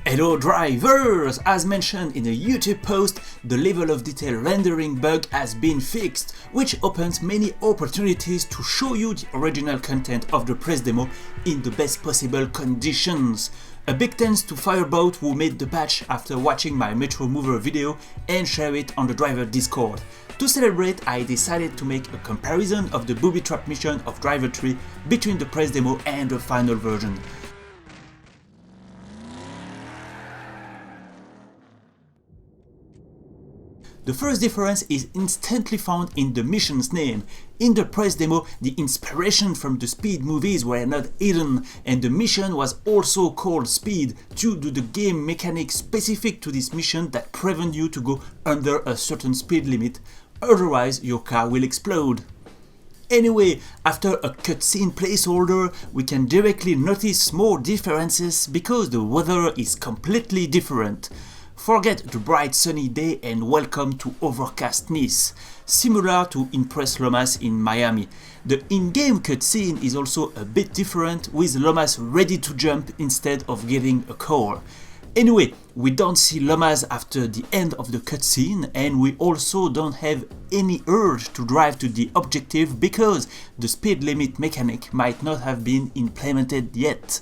Hello drivers! As mentioned in a YouTube post, the level of detail rendering bug has been fixed, which opens many opportunities to show you the original content of the press demo in the best possible conditions. A big thanks to Fireboat who made the patch after watching my Metro Mover video and share it on the driver Discord. To celebrate, I decided to make a comparison of the Booby Trap mission of DRIV3R between the press demo and the final version. The first difference is instantly found in the mission's name. In the press demo, the inspiration from the Speed movies were not hidden, and the mission was also called Speed due to the game mechanics specific to this mission that prevent you to go under a certain speed limit, otherwise your car will explode. Anyway, after a cutscene placeholder, we can directly notice small differences because the weather is completely different. Forget the bright sunny day and welcome to overcast Nice, similar to Impress Lomas in Miami. The in-game cutscene is also a bit different, with Lomas ready to jump instead of getting a call. Anyway, we don't see Lomas after the end of the cutscene, and we also don't have any urge to drive to the objective because the speed limit mechanic might not have been implemented yet.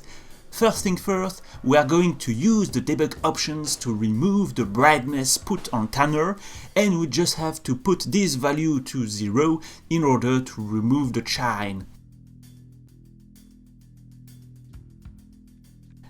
First thing first, we are going to use the debug options to remove the brightness put on Tanner, and we just have to put this value to 0 in order to remove the shine.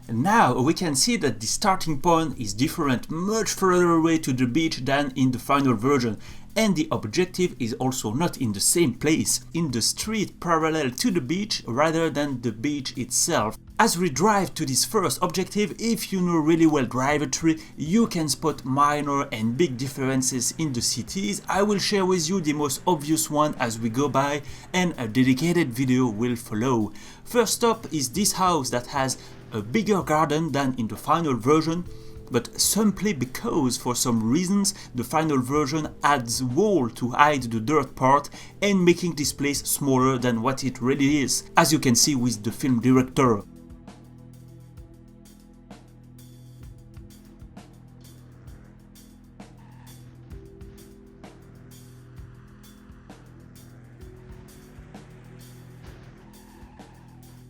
Now we can see that the starting point is different, much further away to the beach than in the final version, and the objective is also not in the same place, in the street parallel to the beach rather than the beach itself. As we drive to this first objective, if you know really well DRIV3R, you can spot minor and big differences in the cities. I will share with you the most obvious one as we go by, and a dedicated video will follow. First up is this house that has a bigger garden than in the final version, but simply because for some reasons the final version adds wall to hide the dirt part and making this place smaller than what it really is, as you can see with the film director.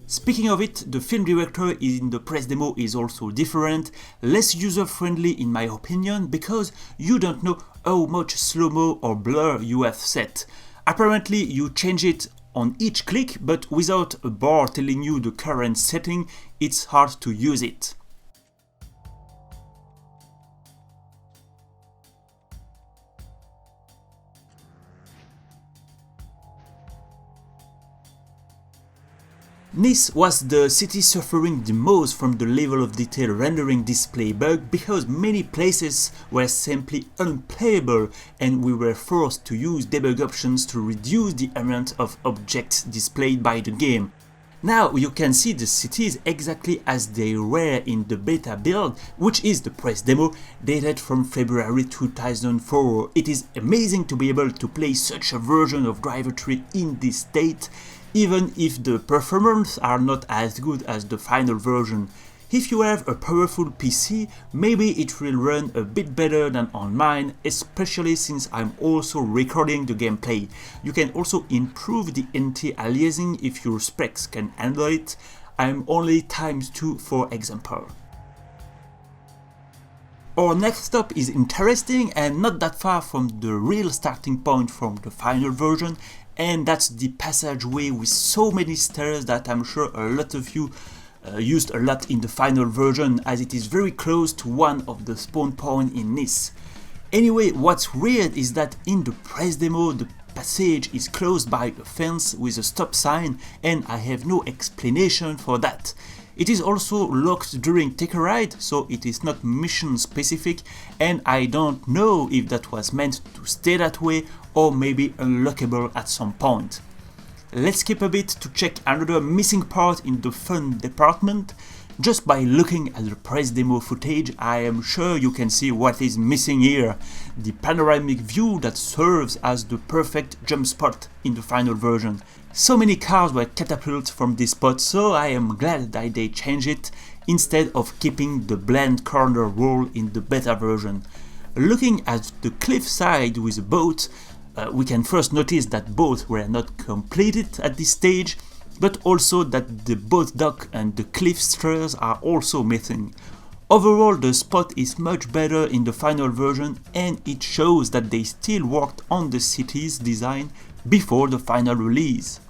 Speaking of it, the film director in the press demo is also different, less user-friendly in my opinion, because you don't know how much slow-mo or blur you have set. Apparently you change it on each click, but without a bar telling you the current setting, it's hard to use it. Nice was the city suffering the most from the level of detail rendering display bug because many places were simply unplayable and we were forced to use debug options to reduce the amount of objects displayed by the game. Now you can see the cities exactly as they were in the beta build, which is the press demo, dated from February 2004. It is amazing to be able to play such a version of DRIV3R in this state, even if the performance are not as good as the final version. If you have a powerful PC, maybe it will run a bit better than on mine, especially since I'm also recording the gameplay. You can also improve the anti-aliasing if your specs can handle it. I'm only ×2 for example. Our next stop is interesting and not that far from the real starting point from the final version, and that's the passageway with so many stairs that I'm sure a lot of you used a lot in the final version, as it is very close to one of the spawn points in Nice. Anyway, what's weird is that in the press demo the passage is closed by a fence with a stop sign, and I have no explanation for that. It is also locked during Take a Ride, so it is not mission specific, and I don't know if that was meant to stay that way or maybe unlockable at some point. Let's skip a bit to check another missing part in the fun department. Just by looking at the press demo footage, I am sure you can see what is missing here: the panoramic view that serves as the perfect jump spot in the final version. So many cars were catapulted from this spot, so I am glad that they changed it. instead of keeping the blend corner rule in the beta version. Looking at the cliff side with a boat, we can first notice that both were not completed at this stage, but also that the boat dock and the cliff stairs are also missing. Overall, the spot is much better in the final version, and it shows that they still worked on the city's design before the final release.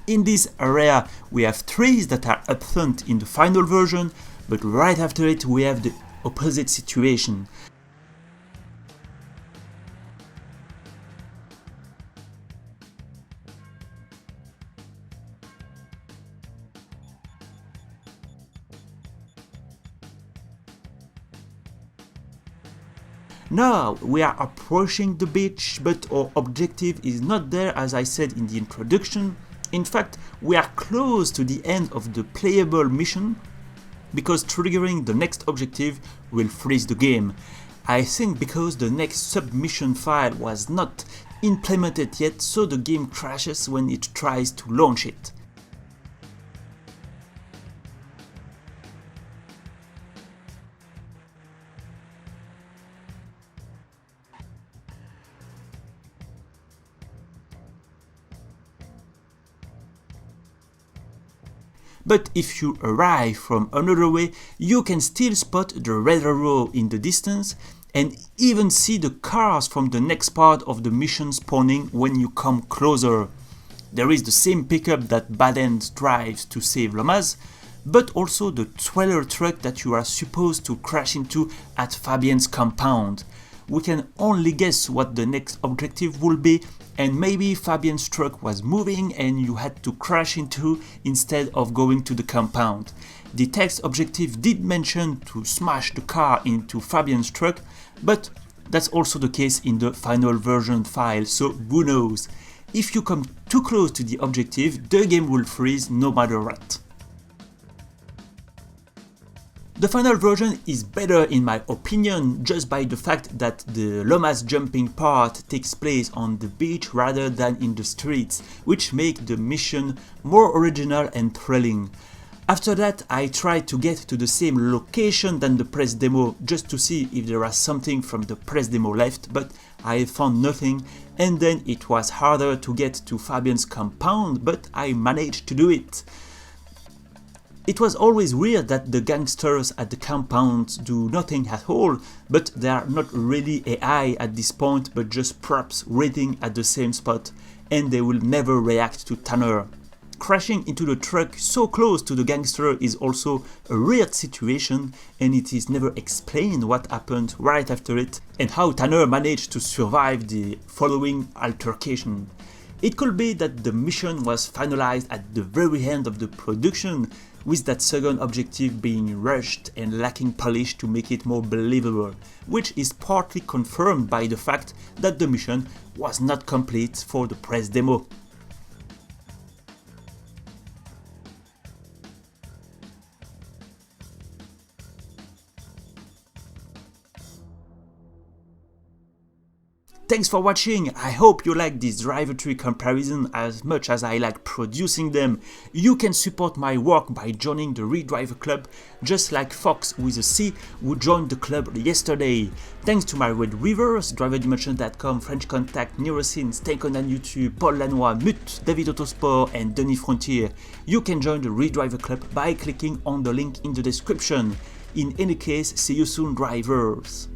In this area, we have trees that are up front in the final version, but right after it we have the opposite situation. Now we are approaching the beach, but our objective is not there, as I said in the introduction. In fact, we are close to the end of the playable mission, because triggering the next objective will freeze the game. I think because the next submission file was not implemented yet, so the game crashes when it tries to launch it. But if you arrive from another way, you can still spot the red arrow in the distance and even see the cars from the next part of the mission spawning when you come closer. There is the same pickup that Bad drives to save Lomas, but also the trailer truck that you are supposed to crash into at Fabien's compound. We can only guess what the next objective will be, and maybe Fabien's truck was moving and you had to crash into instead of going to the compound. The text objective did mention to smash the car into Fabien's truck, but that's also the case in the final version file, so who knows. If you come too close to the objective, the game will freeze no matter what. The final version is better in my opinion, just by the fact that the Lomas jumping part takes place on the beach rather than in the streets, which make the mission more original and thrilling. After that, I tried to get to the same location than the press demo just to see if there was something from the press demo left, but I found nothing, and then it was harder to get to Fabien's compound, but I managed to do it. It was always weird that the gangsters at the compound do nothing at all, but they are not really AI at this point, but just props waiting at the same spot, and they will never react to Tanner. Crashing into the truck so close to the gangster is also a weird situation, and it is never explained what happened right after it and how Tanner managed to survive the following altercation. It could be that the mission was finalized at the very end of the production, with that second objective being rushed and lacking polish to make it more believable, which is partly confirmed by the fact that the mission was not complete for the press demo. Thanks for watching. I hope you like this DRIV3R comparison as much as I like producing them. You can support my work by joining the Redriver Club, just like Fox with a C who joined the club yesterday. Thanks to my Red Weavers, driverdimension.com, French Contact, Neurosyn, Staycon on YouTube, Paul Lanois, Mut, David Autosport and Denis Frontier. You can join the Redriver Club by clicking on the link in the description. In any case, see you soon, drivers!